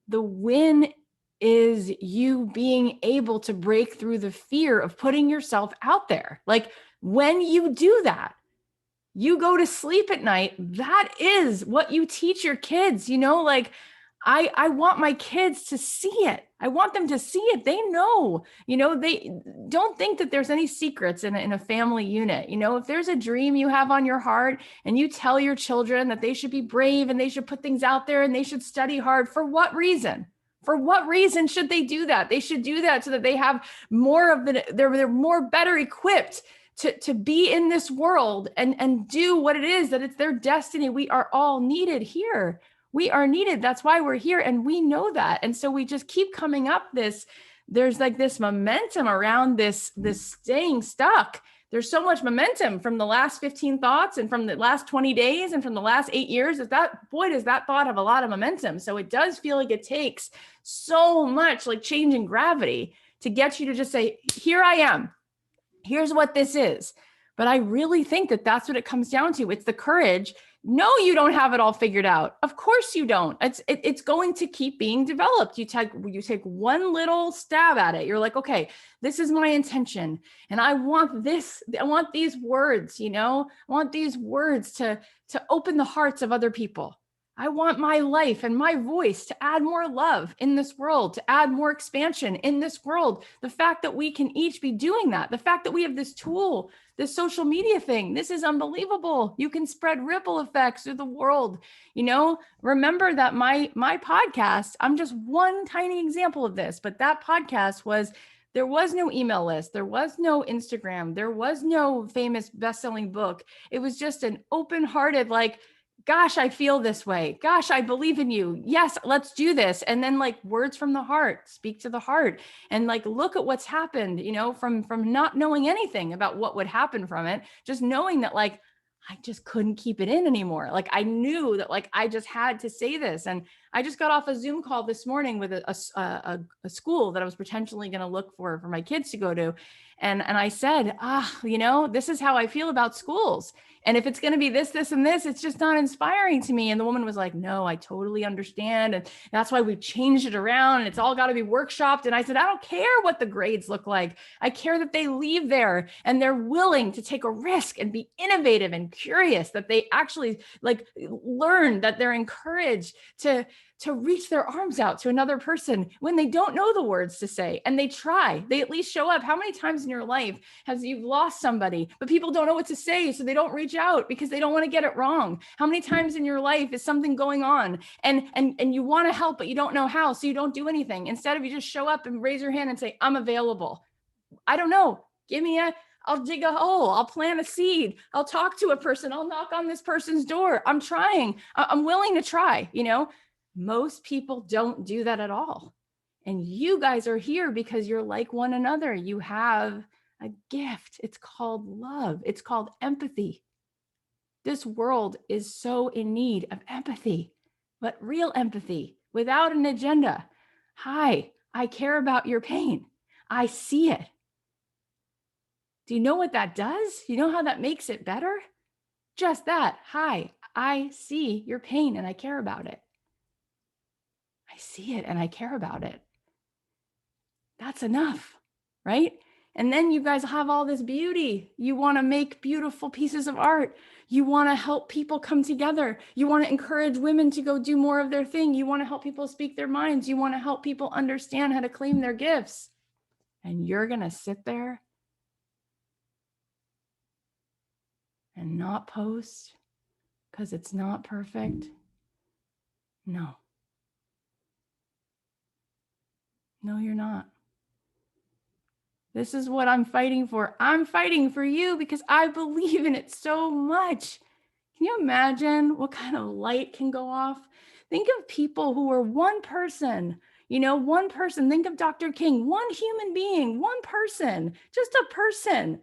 The win is you being able to break through the fear of putting yourself out there. Like when you do that, you go to sleep at night. That is what you teach your kids, like I want my kids to see it. I want them to see it. They know, they don't think that there's any secrets in a family unit. If there's a dream you have on your heart and you tell your children that they should be brave and they should put things out there and they should study hard, for what reason? For what reason should they do that? They should do that so that they have more of they're more better equipped to be in this world and do what it is that it's their destiny. We are all needed here. We are needed. That's why we're here. And we know that. And so we just keep coming up there's like this momentum around this staying stuck. There's so much momentum from the last 15 thoughts and from the last 20 days and from the last 8 years does that thought have a lot of momentum. So it does feel like it takes so much like changing gravity to get you to just say, here I am. Here's what this is. But I really think that that's what it comes down to. It's the courage. No, you don't have it all figured out. Of course you don't. It's going to keep being developed. You take one little stab at it. You're like, okay, this is my intention. And I want this. I want these words, I want these words to open the hearts of other people. I want my life and my voice to add more love in this world, to add more expansion in this world. The fact that we can each be doing that, the fact that we have this tool, this social media thing, this is unbelievable. You can spread ripple effects through the world. Remember that my podcast, I'm just one tiny example of this, but that podcast there was no email list. There was no Instagram. There was no famous best-selling book. It was just an open-hearted, like, gosh, I feel this way. Gosh, I believe in you. Yes, let's do this. And then like words from the heart, speak to the heart and like, look at what's happened, from not knowing anything about what would happen from it, just knowing that like, I just couldn't keep it in anymore. Like I knew that like, I just had to say this. And I just got off a Zoom call this morning with a school that I was potentially going to look for my kids to go to. And I said, this is how I feel about schools. And if it's going to be this, this, and this, it's just not inspiring to me. And the woman was like, no, I totally understand. And that's why we've changed it around and it's all got to be workshopped. And I said, I don't care what the grades look like. I care that they leave there and they're willing to take a risk and be innovative and curious, that they actually like learn, that they're encouraged to reach their arms out to another person when they don't know the words to say and they try, they at least show up. How many times in your life has you've lost somebody, but people don't know what to say, so they don't reach out because they don't want to get it wrong? How many times in your life is something going on and you want to help, but you don't know how, so you don't do anything? Instead of you just show up and raise your hand and say, I'm available. I don't know. I'll dig a hole. I'll plant a seed. I'll talk to a person. I'll knock on this person's door. I'm trying. I'm willing to try, Most people don't do that at all. And you guys are here because you're like one another. You have a gift. It's called love. It's called empathy. This world is so in need of empathy, but real empathy without an agenda. Hi, I care about your pain. I see it. Do you know what that does? You know how that makes it better? Just that. Hi, I see your pain and I care about it. I see it and I care about it. That's enough, right? And then you guys have all this beauty. You want to make beautiful pieces of art. You want to help people come together. You want to encourage women to go do more of their thing. You want to help people speak their minds. You want to help people understand how to claim their gifts. And you're going to sit there and not post because it's not perfect? No. No, you're not. This is what I'm fighting for. I'm fighting for you because I believe in it so much. Can you imagine what kind of light can go off? Think of people who are one person, one person. Think of Dr. King, one human being, one person, just a person,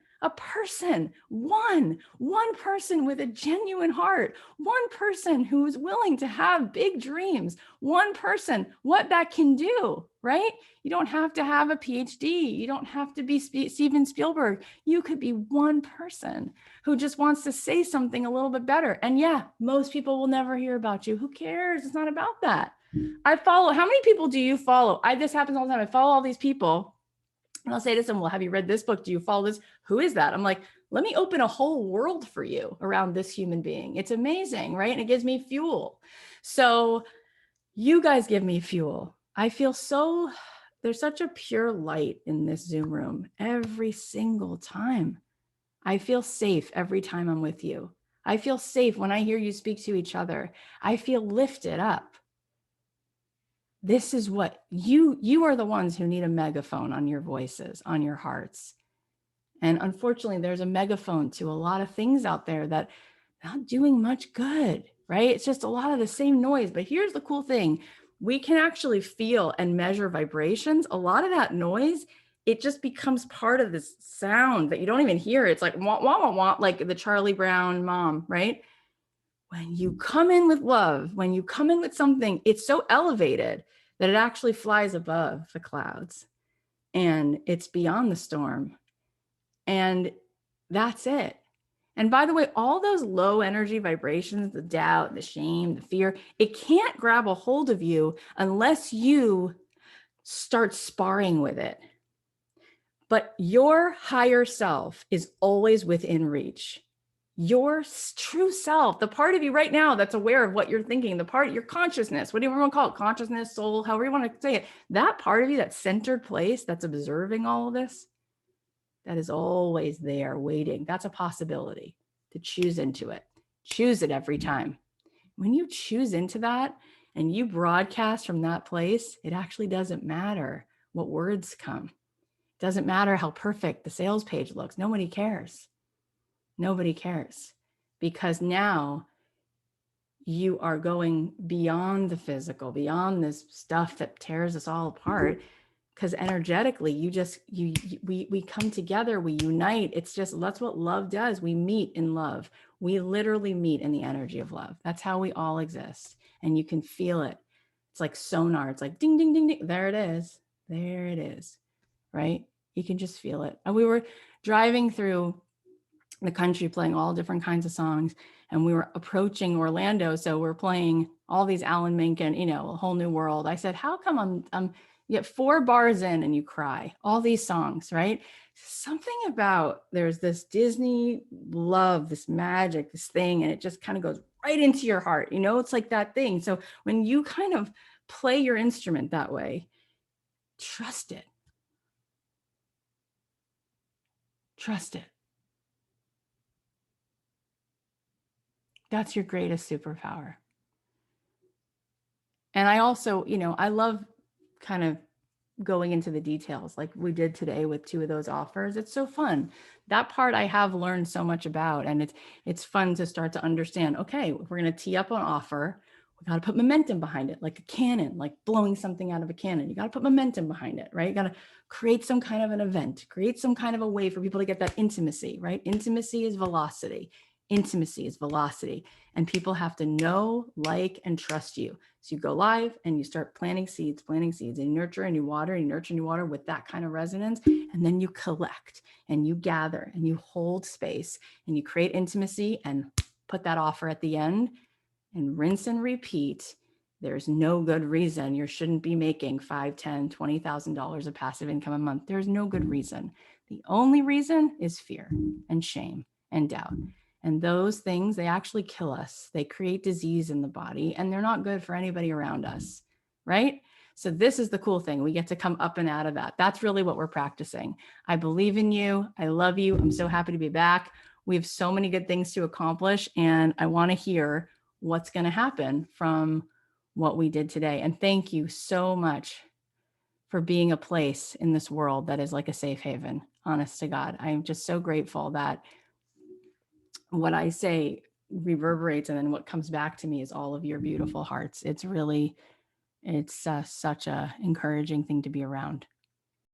one person with a genuine heart, one person who is willing to have big dreams, one person, what that can do, right? You don't have to have a PhD. You don't have to be Steven Spielberg. You could be one person who just wants to say something a little bit better. And yeah, most people will never hear about you. Who cares? It's not about that. I follow, how many people do you follow? This happens all the time. I follow all these people and I'll say to them, well, have you read this book? Do you follow this? Who is that? I'm like, let me open a whole world for you around this human being. It's amazing, right? And it gives me fuel. So you guys give me fuel. I feel so, there's such a pure light in this Zoom room every single time. I feel safe every time I'm with you. I feel safe when I hear you speak to each other. I feel lifted up. This is what you are the ones who need a megaphone on your voices, on your hearts. And unfortunately, there's a megaphone to a lot of things out there that not doing much good, right? It's just a lot of the same noise. But here's the cool thing. We can actually feel and measure vibrations. A lot of that noise, it just becomes part of this sound that you don't even hear. It's like wah, wah, wah, wah, like the Charlie Brown mom, right? When you come in with love, when you come in with something, it's so elevated that it actually flies above the clouds and it's beyond the storm. And that's it. And by the way, all those low energy vibrations, the doubt, the shame, the fear, it can't grab a hold of you unless you start sparring with it. But your higher self is always within reach. Your true self, the part of you right now that's aware of what you're thinking, the part, your consciousness, whatever you want to call it, consciousness, soul, however you want to say it, that part of you, that centered place that's observing all of this, that is always there waiting. That's a possibility to choose into it. Choose it every time. When you choose into that and you broadcast from that place, it actually doesn't matter what words come. It doesn't matter how perfect the sales page looks. Nobody cares. Nobody cares because now you are going beyond the physical, beyond this stuff that tears us all apart. Because energetically, we come together, we unite. It's just, that's what love does. We meet in love. We literally meet in the energy of love. That's how we all exist. And you can feel it. It's like sonar. It's like ding, ding, ding, ding. There it is. There it is. Right? You can just feel it. And we were driving through the country playing all different kinds of songs. And we were approaching Orlando. So we're playing all these Alan Menken, A Whole New World. I said, how come I'm you get 4 bars in and you cry, all these songs, right? Something about, there's this Disney love, this magic, this thing, and it just kind of goes right into your heart. It's like that thing. So when you kind of play your instrument that way, trust it. Trust it. That's your greatest superpower. And I also, I love kind of going into the details like we did today with 2 of those offers. It's so fun. That part I have learned so much about, and it's fun to start to understand, okay, if we're going to tee up an offer, we got to put momentum behind it, like a cannon, like blowing something out of a cannon. You got to put momentum behind it, right? You got to create some kind of an event, create some kind of a way for people to get that intimacy, right? Intimacy is velocity. Intimacy is velocity. And people have to know, like, and trust you. So you go live and you start planting seeds, and you nurture and you water, and you nurture and you water with that kind of resonance. And then you collect and you gather and you hold space and you create intimacy and put that offer at the end and rinse and repeat. There's no good reason you shouldn't be making $5,000, $10,000, $20,000 of passive income a month. There's no good reason. The only reason is fear and shame and doubt. And those things, they actually kill us. They create disease in the body and they're not good for anybody around us, right? So this is the cool thing. We get to come up and out of that. That's really what we're practicing. I believe in you. I love you. I'm so happy to be back. We have so many good things to accomplish and I want to hear what's going to happen from what we did today. And thank you so much for being a place in this world that is like a safe haven. Honest to God, I'm just so grateful that what I say reverberates and then what comes back to me is all of your beautiful hearts. It's such a encouraging thing to be around.